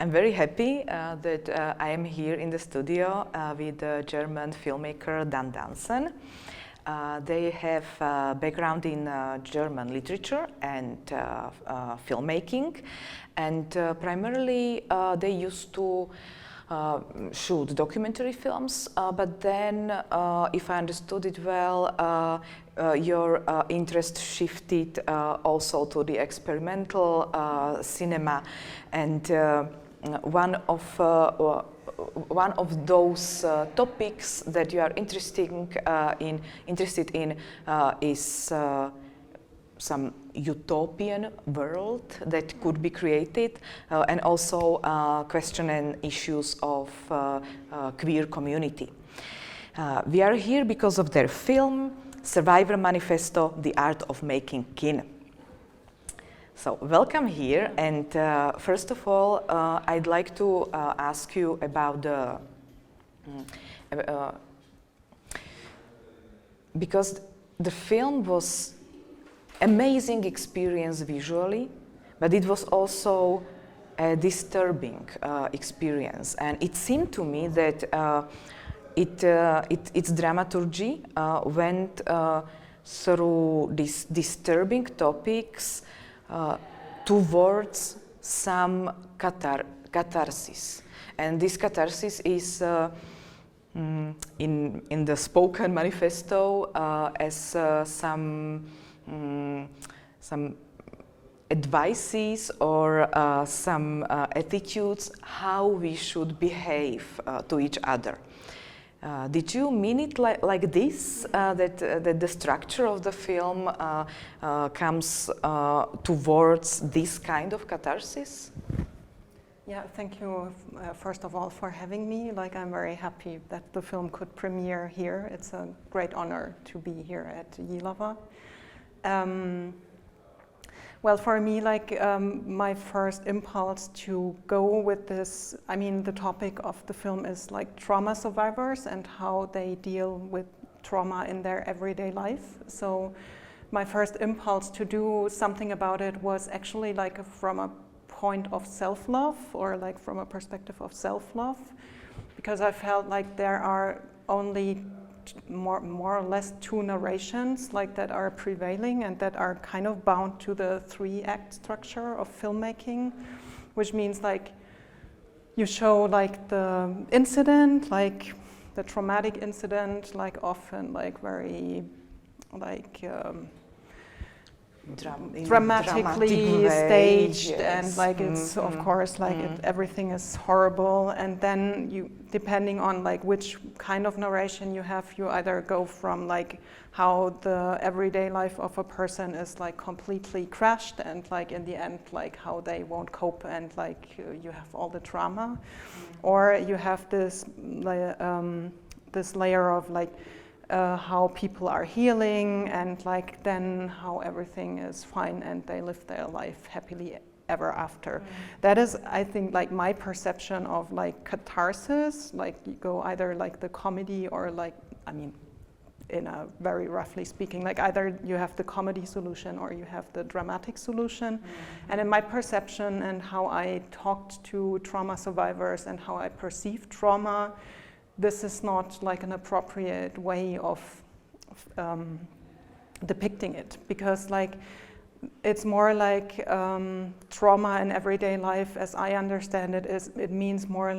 I'm very happy that I am here in the studio with the German filmmaker Dansen. They have a background in German literature and filmmaking, and primarily they used to shoot documentary films, but then, if I understood it well, your interest shifted also to the experimental cinema, and one of those topics that you are interested in is some utopian world that could be created, and also questioning issues of queer community. We are here because of their film, Survivor Manifesto, The Art of Making Kin. So welcome here, and first of all, I'd like to ask you about the, because the film was amazing experience visually, but it was also a disturbing experience, and it seemed to me that its dramaturgy went through these disturbing topics towards some catharsis, and this catharsis is in the spoken manifesto as some advices or some attitudes how we should behave to each other. Did you mean it like this, that the structure of the film comes towards this kind of catharsis? Yeah, thank you first of all for having me. I'm very happy that the film could premiere here. It's a great honor to be here at Ji.hlava. Well, for me, my first impulse to go with this, the topic of the film is trauma survivors and how they deal with trauma in their everyday life. So my first impulse to do something about it was actually from a point of self-love, or from a perspective of self-love, because I felt like there are only more or less two narrations that are prevailing and that are kind of bound to the three-act structure of filmmaking, which means you show the incident, the traumatic incident, often very dramatically staged, and it's of course everything is horrible, and then you, depending on which kind of narration you have, you either go from how the everyday life of a person is completely crashed, and in the end how they won't cope, and you have all the trauma, or you have this this layer of how people are healing, and then how everything is fine and they live their life happily ever after. That is, I think, my perception of catharsis. You go either the comedy, or in a very roughly speaking, either you have the comedy solution or you have the dramatic solution. And in my perception and how I talked to trauma survivors and how I perceive trauma, this is not an appropriate way of depicting it, because it's more trauma in everyday life, as I understand it, it means more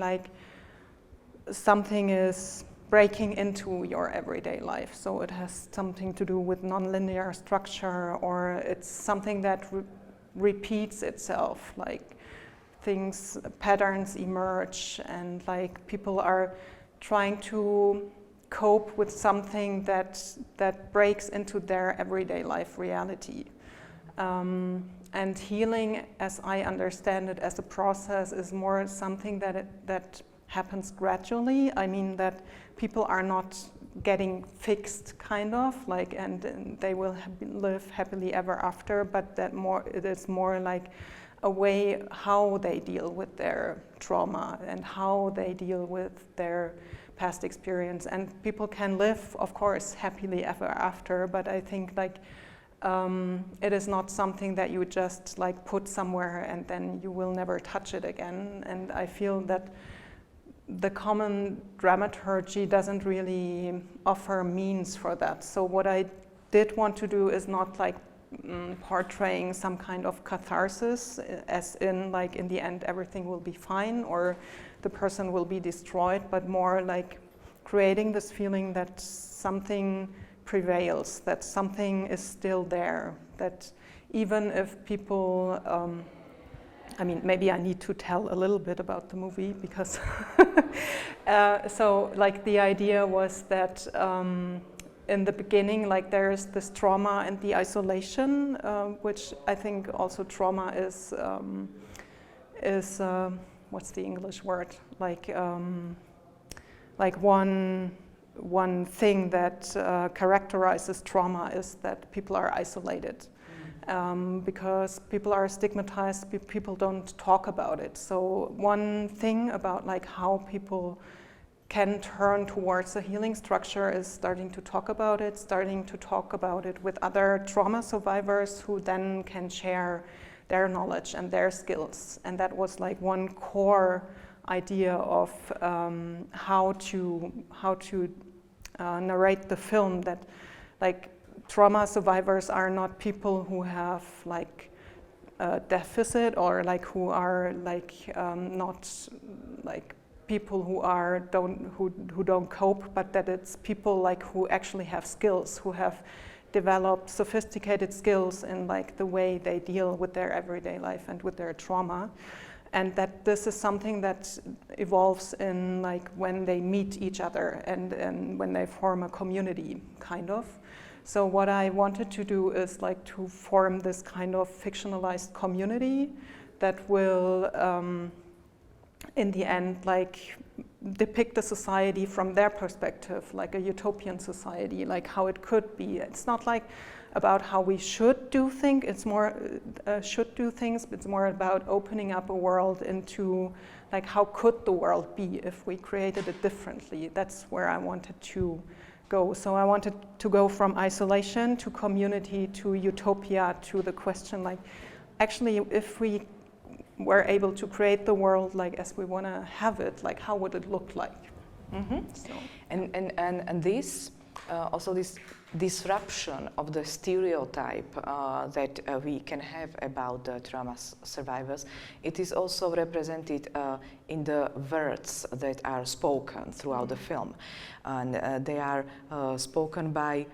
something is breaking into your everyday life. So it has something to do with nonlinear structure, or it's something that repeats itself, patterns emerge, and people are trying to cope with something that breaks into their everyday life reality. And healing, as I understand it as a process, is more something that happens gradually. That people are not getting fixed, kind of, and they will live happily ever after, but it is more a way how they deal with their trauma and how they deal with their past experience. And people can live, of course, happily ever after, but I think it is not something that you just like put somewhere and then you will never touch it again. And I feel that the common dramaturgy doesn't really offer means for that. So what I did want to do is not like portraying some kind of catharsis, as in like in the end everything will be fine or the person will be destroyed, but more like creating this feeling that something prevails, that something is still there, that even if people, I mean, maybe I need to tell a little bit about the movie because, so like the idea was that in the beginning, like there's this trauma and the isolation, which I think also trauma is what's the English word? Like one thing that characterizes trauma is that people are isolated. Because people are stigmatized, people don't talk about it. So one thing about like how people can turn towards a healing structure is starting to talk about it with other trauma survivors who then can share their knowledge and their skills. And that was like one core idea of how to narrate the film, that like trauma survivors are not people who have like a deficit or like who are like not like people who don't cope, but that it's people like who actually have skills, who have developed sophisticated skills in like the way they deal with their everyday life and with their trauma. And that this is something that evolves in like when they meet each other and when they form a community, kind of. So what I wanted to do is like to form this kind of fictionalized community that will, in the end, like depict the society from their perspective, like a utopian society, like how it could be. It's not like about how we should do things. It's more but it's more about opening up a world into like how could the world be if we created it differently. That's where I wanted to go. So I wanted to go from isolation to community to utopia to the question like, actually, if we were able to create the world like as we want to have it, like how would it look like? Mm-hmm. So. And this also this disruption of the stereotype that we can have about trauma survivors, it is also represented in the words that are spoken throughout the film. And they are spoken by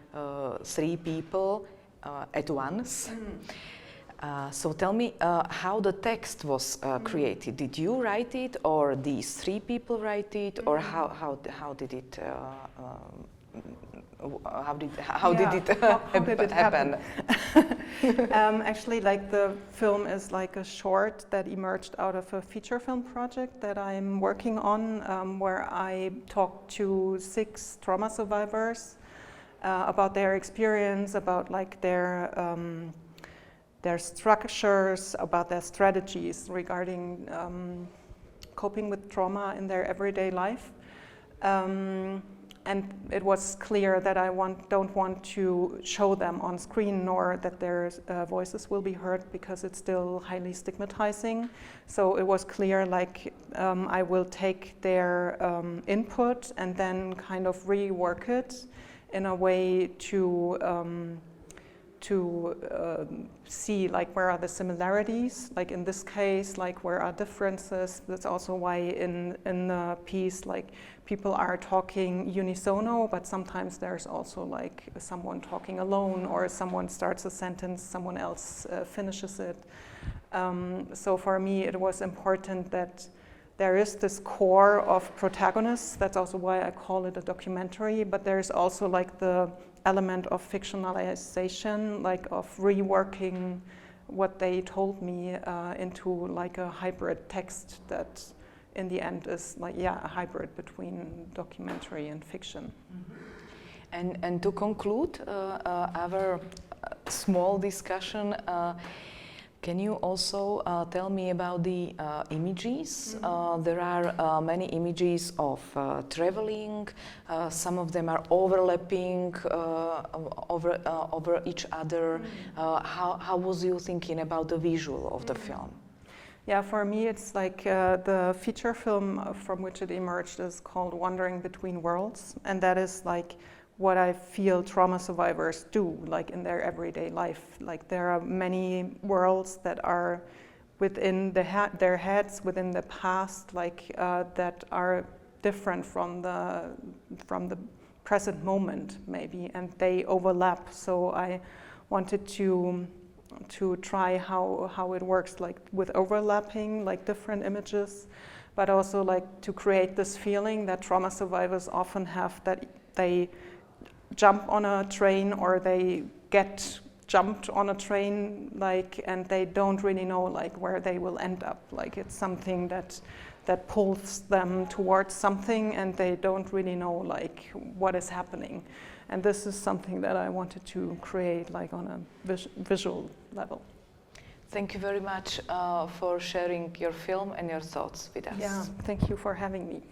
3 people at once. So tell me how the text was created. Did you write it, or these 3 people write it, or how did it how did it happen? Actually, like the film is like a short that emerged out of a feature film project that I'm working on, where I talked to 6 trauma survivors about their experience, about like their structures, about their strategies regarding coping with trauma in their everyday life. And it was clear that I don't want to show them on screen, nor that their voices will be heard, because it's still highly stigmatizing. So it was clear, like, I will take their input and then kind of rework it in a way to see like where are the similarities, like in this case, like where are differences. That's also why in the piece, like people are talking unisono, but sometimes there's also like someone talking alone, or someone starts a sentence, someone else finishes it. So for me, it was important that there is this core of protagonists. That's also why I call it a documentary, but there's also like the element of fictionalization, like of reworking what they told me into like a hybrid text that in the end is like, yeah, a hybrid between documentary and fiction. Mm-hmm. And to conclude our small discussion, Can you also tell me about the images? There are many images of traveling. Some of them are overlapping over each other. How was you thinking about the visual of the film? Yeah, for me it's like the feature film from which it emerged is called Wandering Between Worlds, and that is like what I feel trauma survivors do, like in their everyday life. Like there are many worlds that are within their heads, within the past, like that are different from the present moment, maybe, and they overlap. So I wanted to try how it works, like with overlapping, like different images, but also like to create this feeling that trauma survivors often have, that they jump on a train or they get jumped on a train, like, and they don't really know like where they will end up. Like it's something that pulls them towards something, and they don't really know like what is happening. And this is something that I wanted to create like on a visual level. Thank you very much for sharing your film and your thoughts with us. Yeah, thank you for having me.